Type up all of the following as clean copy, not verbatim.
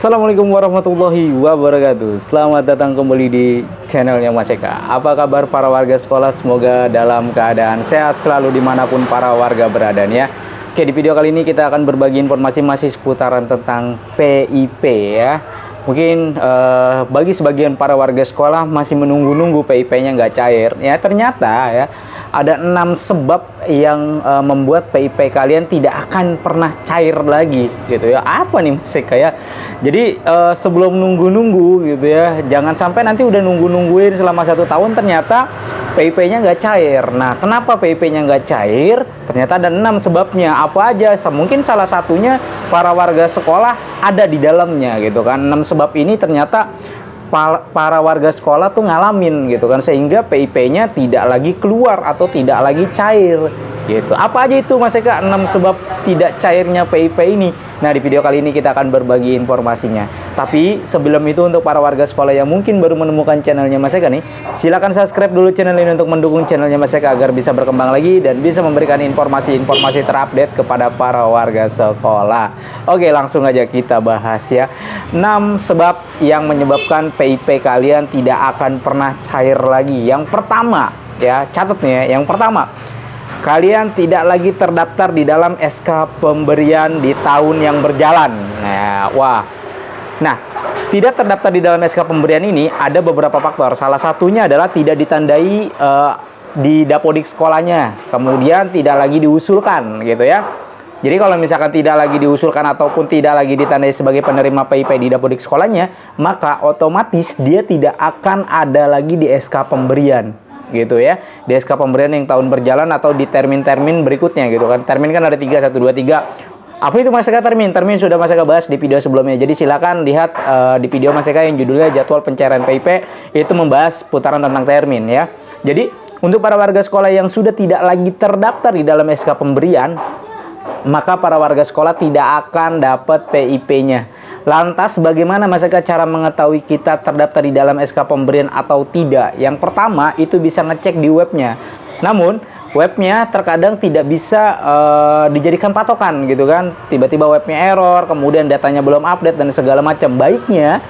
Assalamualaikum warahmatullahi wabarakatuh. Selamat datang kembali di channelnya Mas Eka. Apa kabar para warga sekolah? Semoga dalam keadaan sehat selalu dimanapun para warga berada ya. Oke, di video kali ini kita akan berbagi informasi masih seputaran tentang PIP ya. Mungkin bagi sebagian para warga sekolah masih menunggu-nunggu PIP-nya nggak cair ya. Ternyata ya ada 6 sebab yang membuat PIP kalian tidak akan pernah cair lagi gitu ya. Apa nih Mas Eka ya? Jadi sebelum nunggu-nunggu gitu ya, jangan sampai nanti udah nungguin selama 1 tahun ternyata PIP-nya nggak cair. Nah, kenapa PIP-nya nggak cair? Ternyata ada 6 sebabnya. Apa aja? Mungkin salah satunya para warga sekolah ada di dalamnya gitu kan. 6 sebab ini ternyata para warga sekolah tuh ngalamin gitu kan, sehingga PIP-nya tidak lagi keluar atau tidak lagi cair gitu. Apa aja itu Mas Eka 6 sebab tidak cairnya PIP ini? Nah, di video kali ini kita akan berbagi informasinya. Tapi sebelum itu, untuk para warga sekolah yang mungkin baru menemukan channelnya Mas Eka nih, silahkan subscribe dulu channel ini untuk mendukung channelnya Mas Eka agar bisa berkembang lagi dan bisa memberikan informasi-informasi terupdate kepada para warga sekolah. Oke, langsung aja kita bahas ya. 6 sebab yang menyebabkan PIP kalian tidak akan pernah cair lagi. Yang pertama ya, catat nih ya. Yang pertama, kalian tidak lagi terdaftar di dalam SK pemberian di tahun yang berjalan. Nah, tidak terdaftar di dalam SK pemberian ini ada beberapa faktor. Salah satunya adalah tidak ditandai di dapodik sekolahnya, kemudian tidak lagi diusulkan gitu ya. Jadi kalau misalkan tidak lagi diusulkan ataupun tidak lagi ditandai sebagai penerima PIP di dapodik sekolahnya, maka otomatis dia tidak akan ada lagi di SK pemberian gitu ya, di SK pemberian yang tahun berjalan atau di termin-termin berikutnya gitu kan. Termin kan ada 3, 1, 2, 3. Apa itu Mas Eka termin? Termin sudah Mas Eka bahas di video sebelumnya. Jadi silakan lihat di video Mas Eka yang judulnya jadwal pencairan PIP, itu membahas putaran tentang termin ya. Jadi untuk para warga sekolah yang sudah tidak lagi terdaftar di dalam SK pemberian, maka para warga sekolah tidak akan dapat PIP-nya. Lantas bagaimana Mas Eka cara mengetahui kita terdaftar di dalam SK pemberian atau tidak? Yang pertama itu bisa ngecek di webnya. Namun webnya terkadang tidak bisa dijadikan patokan gitu kan. Tiba-tiba webnya error, kemudian datanya belum update dan segala macam. Baiknya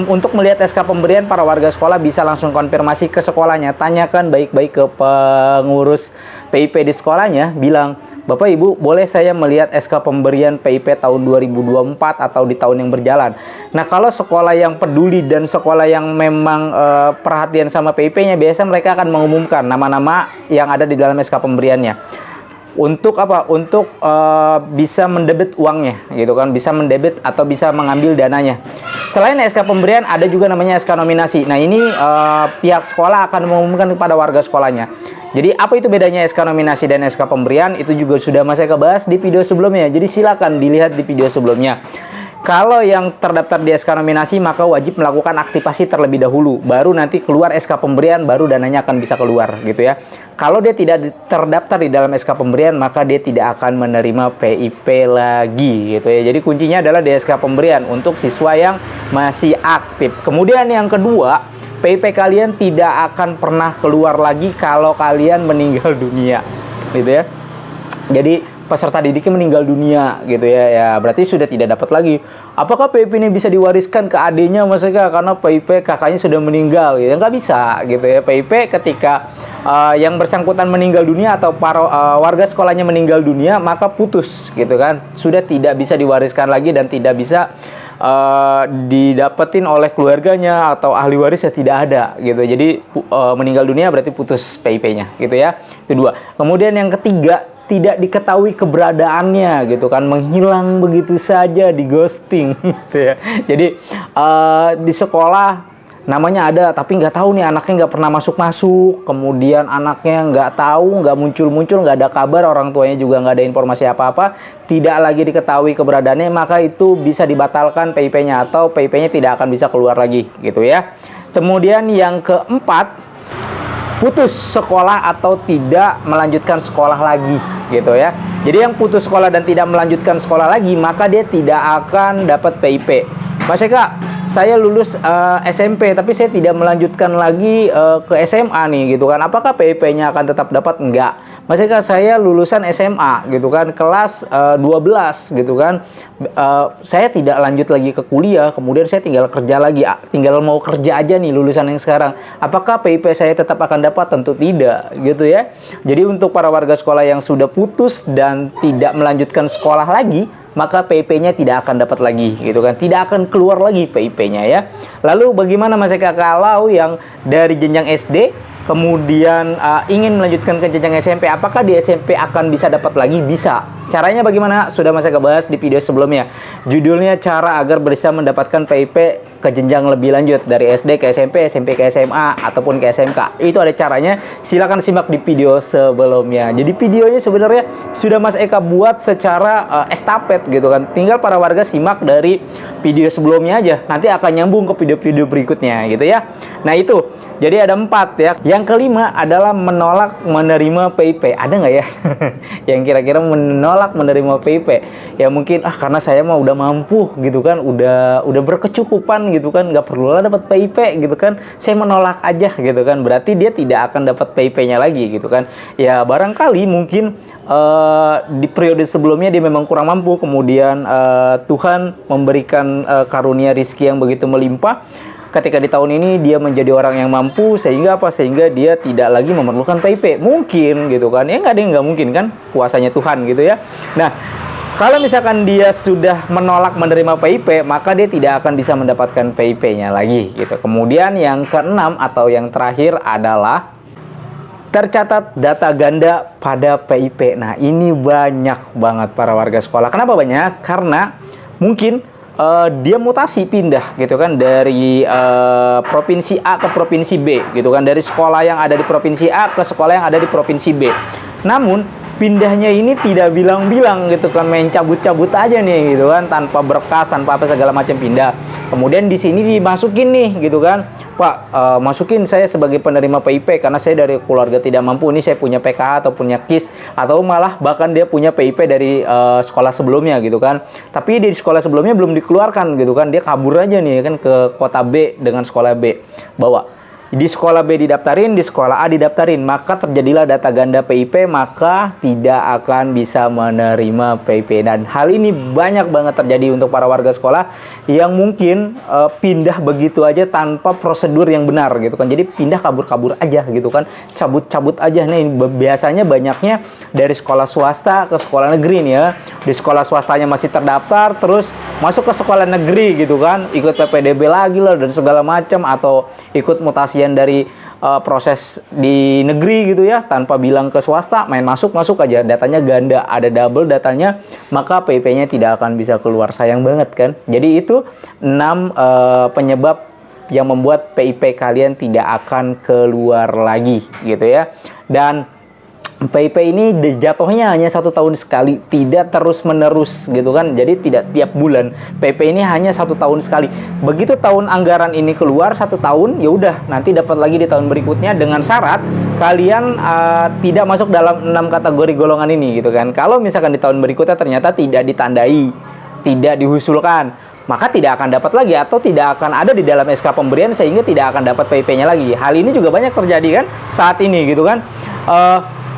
untuk melihat SK pemberian, para warga sekolah bisa langsung konfirmasi ke sekolahnya. Tanyakan baik-baik ke pengurus PIP di sekolahnya, bilang, "Bapak Ibu, boleh saya melihat SK pemberian PIP tahun 2024 atau di tahun yang berjalan?" Nah, kalau sekolah yang peduli dan sekolah yang memang perhatian sama PIP-nya, biasanya mereka akan mengumumkan nama-nama yang ada di dalam SK pemberiannya. Untuk apa? Untuk bisa mendebit uangnya gitu kan, bisa mendebit atau bisa mengambil dananya. Selain SK pemberian, ada juga namanya SK nominasi. Nah, ini pihak sekolah akan mengumumkan kepada warga sekolahnya. Jadi apa itu bedanya SK nominasi dan SK pemberian? Itu juga sudah Mas Eka bahas di video sebelumnya. Jadi silakan dilihat di video sebelumnya. Kalau yang terdaftar di SK nominasi, maka wajib melakukan aktivasi terlebih dahulu. Baru nanti keluar SK pemberian, baru dananya akan bisa keluar gitu ya. Kalau dia tidak terdaftar di dalam SK pemberian, maka dia tidak akan menerima PIP lagi gitu ya. Jadi kuncinya adalah di SK pemberian untuk siswa yang masih aktif. Kemudian yang kedua, PIP kalian tidak akan pernah keluar lagi kalau kalian meninggal dunia gitu ya. Jadi peserta didiknya meninggal dunia gitu ya, berarti sudah tidak dapat lagi. Apakah PIP ini bisa diwariskan ke adiknya Mas Eka karena PIP kakaknya sudah meninggal gitu? Nggak bisa gitu ya. PIP ketika yang bersangkutan meninggal dunia atau para warga sekolahnya meninggal dunia, maka putus gitu kan, sudah tidak bisa diwariskan lagi dan tidak bisa didapetin oleh keluarganya atau ahli warisnya, tidak ada gitu. Jadi meninggal dunia berarti putus PIP-nya gitu ya. Itu 2. Kemudian yang ketiga, tidak diketahui keberadaannya gitu kan, menghilang begitu saja, di ghosting gitu ya. Jadi di sekolah namanya ada tapi nggak tahu nih anaknya nggak pernah masuk, kemudian anaknya nggak tahu, nggak muncul, nggak ada kabar, orang tuanya juga nggak ada informasi apa-apa, tidak lagi diketahui keberadaannya, maka itu bisa dibatalkan PIP-nya atau PIP-nya tidak akan bisa keluar lagi gitu ya. Kemudian yang keempat, putus sekolah atau tidak melanjutkan sekolah lagi gitu ya. Jadi yang putus sekolah dan tidak melanjutkan sekolah lagi, maka dia tidak akan dapat PIP. Mas Eka, saya lulus SMP tapi saya tidak melanjutkan lagi ke SMA nih gitu kan, apakah PIP-nya akan tetap dapat? Enggak. Maksudnya saya lulusan SMA gitu kan, kelas 12 gitu kan, saya tidak lanjut lagi ke kuliah, kemudian saya tinggal kerja lagi, tinggal mau kerja aja nih lulusan yang sekarang, apakah PIP saya tetap akan dapat? Tentu tidak gitu ya. Jadi untuk para warga sekolah yang sudah putus dan tidak melanjutkan sekolah lagi, maka PIP-nya tidak akan dapat lagi gitu kan, tidak akan keluar lagi PIP-nya ya. Lalu bagaimana Mas Eka kalau yang dari jenjang SD kemudian ingin melanjutkan ke jenjang SMP, apakah di SMP akan bisa dapat lagi? Bisa. Caranya bagaimana? Sudah Mas Eka bahas di video sebelumnya. Judulnya cara agar bisa mendapatkan PIP ke jenjang lebih lanjut dari SD ke SMP, SMP ke SMA ataupun ke SMK. Itu ada caranya. Silakan simak di video sebelumnya. Jadi videonya sebenarnya sudah Mas Eka buat secara estafet gitu kan. Tinggal para warga simak dari video sebelumnya aja. Nanti akan nyambung ke video-video berikutnya gitu ya. Nah itu. Jadi ada 4 ya. Yang kelima adalah menolak menerima PIP. Ada nggak ya? Yang kira-kira menolak menerima PIP? Ya mungkin karena saya mah udah mampu gitu kan, udah berkecukupan gitu kan, nggak perlu lah dapat PIP gitu kan. Saya menolak aja gitu kan. Berarti dia tidak akan dapat PIP-nya lagi gitu kan. Ya barangkali mungkin di periode sebelumnya dia memang kurang mampu, kemudian Tuhan memberikan karunia rizki yang begitu melimpah. Ketika di tahun ini dia menjadi orang yang mampu, sehingga apa? Sehingga dia tidak lagi memerlukan PIP. Mungkin gitu kan. Ya nggak ada yang nggak mungkin kan, kuasanya Tuhan gitu ya. Nah, kalau misalkan dia sudah menolak menerima PIP, maka dia tidak akan bisa mendapatkan PIP-nya lagi gitu. Kemudian yang keenam atau yang terakhir adalah tercatat data ganda pada PIP. Nah, ini banyak banget para warga sekolah. Kenapa banyak? Karena mungkin dia mutasi, pindah gitu kan, dari provinsi A ke provinsi B gitu kan, dari sekolah yang ada di provinsi A ke sekolah yang ada di provinsi B. Namun pindahnya ini tidak bilang-bilang gitu kan, main cabut-cabut aja nih gitu kan, tanpa berkas, tanpa apa segala macam pindah. Kemudian di sini dimasukin nih gitu kan, Pak, masukin saya sebagai penerima PIP karena saya dari keluarga tidak mampu, ini saya punya PKH atau punya KIS, atau malah bahkan dia punya PIP dari sekolah sebelumnya gitu kan. Tapi di sekolah sebelumnya belum dikeluarkan gitu kan, dia kabur aja nih kan ke kota B dengan sekolah B. Bawa di sekolah B didaftarin, di sekolah A didaftarin, maka terjadilah data ganda PIP, maka tidak akan bisa menerima PIP. Dan hal ini banyak banget terjadi untuk para warga sekolah yang mungkin pindah begitu aja tanpa prosedur yang benar gitu kan. Jadi pindah kabur-kabur aja gitu kan, cabut-cabut aja nih. Biasanya banyaknya dari sekolah swasta ke sekolah negeri nih ya. Di sekolah swastanya masih terdaftar, terus masuk ke sekolah negeri gitu kan, ikut PPDB lagi lah dan segala macam, atau ikut mutasi dari proses di negeri gitu ya, tanpa bilang ke swasta, main masuk aja, datanya ganda, ada double datanya, maka PIP-nya tidak akan bisa keluar. Sayang banget kan. Jadi itu 6 penyebab yang membuat PIP kalian tidak akan keluar lagi gitu ya. Dan PIP ini jatuhnya hanya 1 tahun sekali, tidak terus menerus gitu kan. Jadi tidak tiap bulan. PIP ini hanya 1 tahun sekali. Begitu tahun anggaran ini keluar 1 tahun, ya udah nanti dapat lagi di tahun berikutnya, dengan syarat kalian tidak masuk dalam 6 kategori golongan ini gitu kan. Kalau misalkan di tahun berikutnya ternyata tidak ditandai, tidak diusulkan, maka tidak akan dapat lagi, atau tidak akan ada di dalam SK pemberian, sehingga tidak akan dapat PIP-nya lagi. Hal ini juga banyak terjadi kan saat ini gitu kan.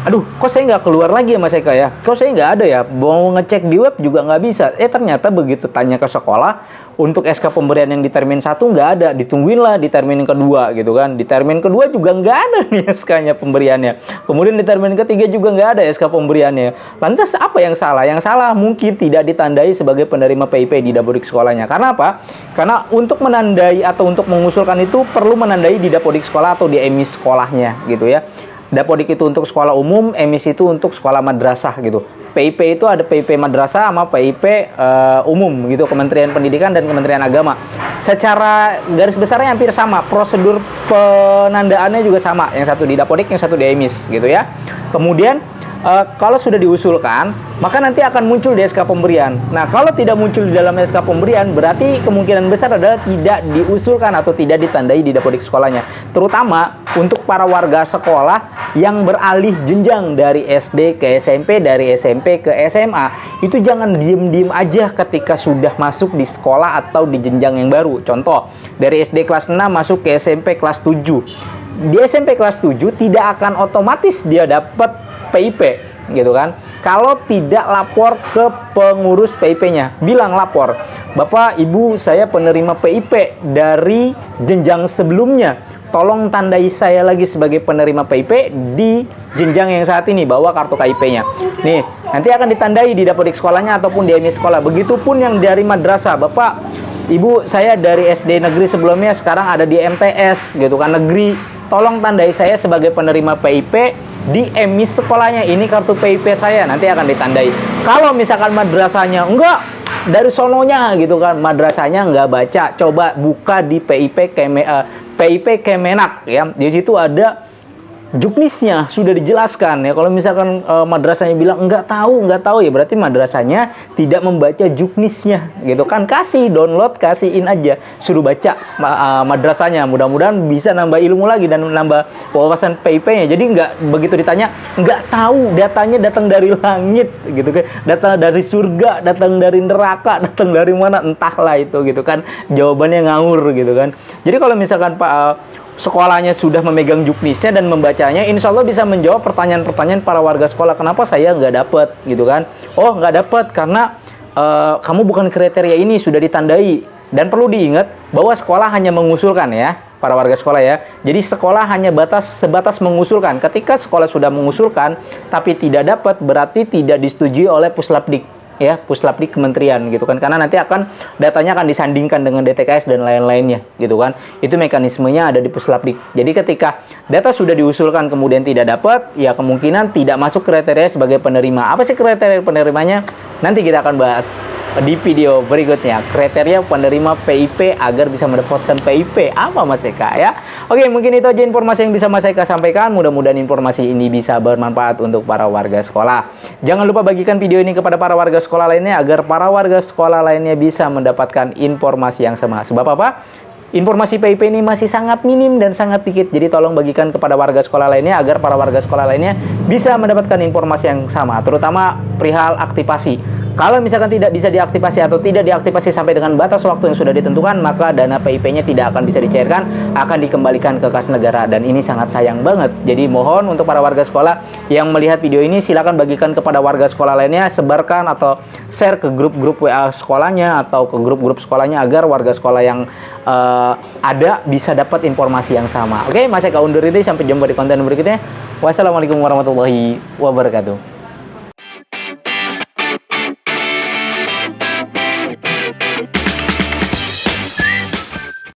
Aduh, kok saya nggak keluar lagi ya Mas Eka ya? Kok saya nggak ada ya? Mau ngecek di web juga nggak bisa. Ternyata begitu tanya ke sekolah, untuk SK pemberian yang di termin 1 nggak ada. Ditungguin lah di termin kedua gitu kan. Di termin kedua juga nggak ada nih SK-nya pemberiannya. Kemudian di termin ketiga juga nggak ada SK pemberiannya. Lantas apa yang salah? Yang salah mungkin tidak ditandai sebagai penerima PIP di Dapodik sekolahnya. Karena apa? Karena untuk menandai atau untuk mengusulkan itu perlu menandai di Dapodik sekolah atau di emis sekolahnya gitu ya. Dapodik itu untuk sekolah umum, emis itu untuk sekolah madrasah gitu. PIP itu ada PIP madrasah sama PIP umum gitu, Kementerian Pendidikan dan Kementerian Agama. Secara garis besarnya hampir sama, prosedur penandaannya juga sama. Yang satu di Dapodik, yang satu di emis gitu ya. Kemudian kalau sudah diusulkan, maka nanti akan muncul di SK pemberian. Nah, kalau tidak muncul di dalam SK pemberian, berarti kemungkinan besar adalah tidak diusulkan atau tidak ditandai di Dapodik sekolahnya. Terutama untuk para warga sekolah yang beralih jenjang dari SD ke SMP, dari SMP ke SMA, itu jangan diem-diem aja ketika sudah masuk di sekolah atau di jenjang yang baru. Contoh, dari SD kelas 6 masuk ke SMP kelas 7. Di SMP kelas 7 tidak akan otomatis dia dapat PIP, gitu kan, kalau tidak lapor ke pengurus PIP-nya. Bilang lapor, Bapak Ibu saya penerima PIP dari jenjang sebelumnya, tolong tandai saya lagi sebagai penerima PIP di jenjang yang saat ini, bawa kartu KIP-nya. Nih, nanti akan ditandai di Dapodik sekolahnya ataupun di MI sekolah. Begitupun yang dari madrasah, Bapak Ibu saya dari SD negeri sebelumnya sekarang ada di MTS, gitu kan, negeri, tolong tandai saya sebagai penerima PIP di MI sekolahnya, ini kartu PIP saya, nanti akan ditandai. Kalau misalkan madrasahnya enggak, dari sononya gitu kan, madrasahnya enggak baca, coba buka di PIP Kemenak ya, di situ ada juknisnya, sudah dijelaskan ya. Kalau misalkan madrasahnya bilang nggak tahu ya, berarti madrasahnya tidak membaca juknisnya, gitu kan. Kasih download, kasihin aja, suruh baca madrasahnya. Mudah-mudahan bisa nambah ilmu lagi dan nambah wawasan PIP-nya. Jadi nggak begitu ditanya nggak tahu, datanya datang dari langit, gitu kan, datang dari surga, datang dari neraka, datang dari mana entahlah itu, gitu kan. Jawabannya ngawur, gitu kan. Jadi kalau misalkan sekolahnya sudah memegang juknisnya dan membacanya, insya Allah bisa menjawab pertanyaan-pertanyaan para warga sekolah. Kenapa saya nggak dapet, gitu kan? Oh, nggak dapet karena kamu bukan kriteria ini, sudah ditandai. Dan perlu diingat bahwa sekolah hanya mengusulkan ya, para warga sekolah ya. Jadi sekolah hanya sebatas mengusulkan. Ketika sekolah sudah mengusulkan tapi tidak dapat, berarti tidak disetujui oleh Puslapdik ya, Puslapdik kementerian, gitu kan, karena nanti datanya akan disandingkan dengan DTKS dan lain-lainnya, gitu kan. Itu mekanismenya ada di Puslapdik. Jadi ketika data sudah diusulkan kemudian tidak dapat, ya kemungkinan tidak masuk kriteria sebagai penerima. Apa sih kriteria penerimanya? Nanti kita akan bahas di video berikutnya, kriteria penerima PIP agar bisa mendapatkan PIP apa Mas Eka ya. Oke, mungkin itu aja informasi yang bisa Mas Eka sampaikan. Mudah-mudahan informasi ini bisa bermanfaat untuk para warga sekolah. Jangan lupa bagikan video ini kepada para warga sekolah lainnya agar para warga sekolah lainnya bisa mendapatkan informasi yang sama. Sebab apa? Informasi PIP ini masih sangat minim dan sangat dikit. Jadi tolong bagikan kepada warga sekolah lainnya agar para warga sekolah lainnya bisa mendapatkan informasi yang sama, terutama perihal aktivasi. Kalau misalkan tidak bisa diaktifasi atau tidak diaktifasi sampai dengan batas waktu yang sudah ditentukan, maka dana PIP-nya tidak akan bisa dicairkan, akan dikembalikan ke kas negara, dan ini sangat sayang banget. Jadi mohon untuk para warga sekolah yang melihat video ini, silakan bagikan kepada warga sekolah lainnya, sebarkan atau share ke grup-grup WA sekolahnya atau ke grup-grup sekolahnya agar warga sekolah yang ada bisa dapat informasi yang sama. Oke, Mas Eka undur diri, sampai jumpa di konten berikutnya. Wassalamualaikum warahmatullahi wabarakatuh.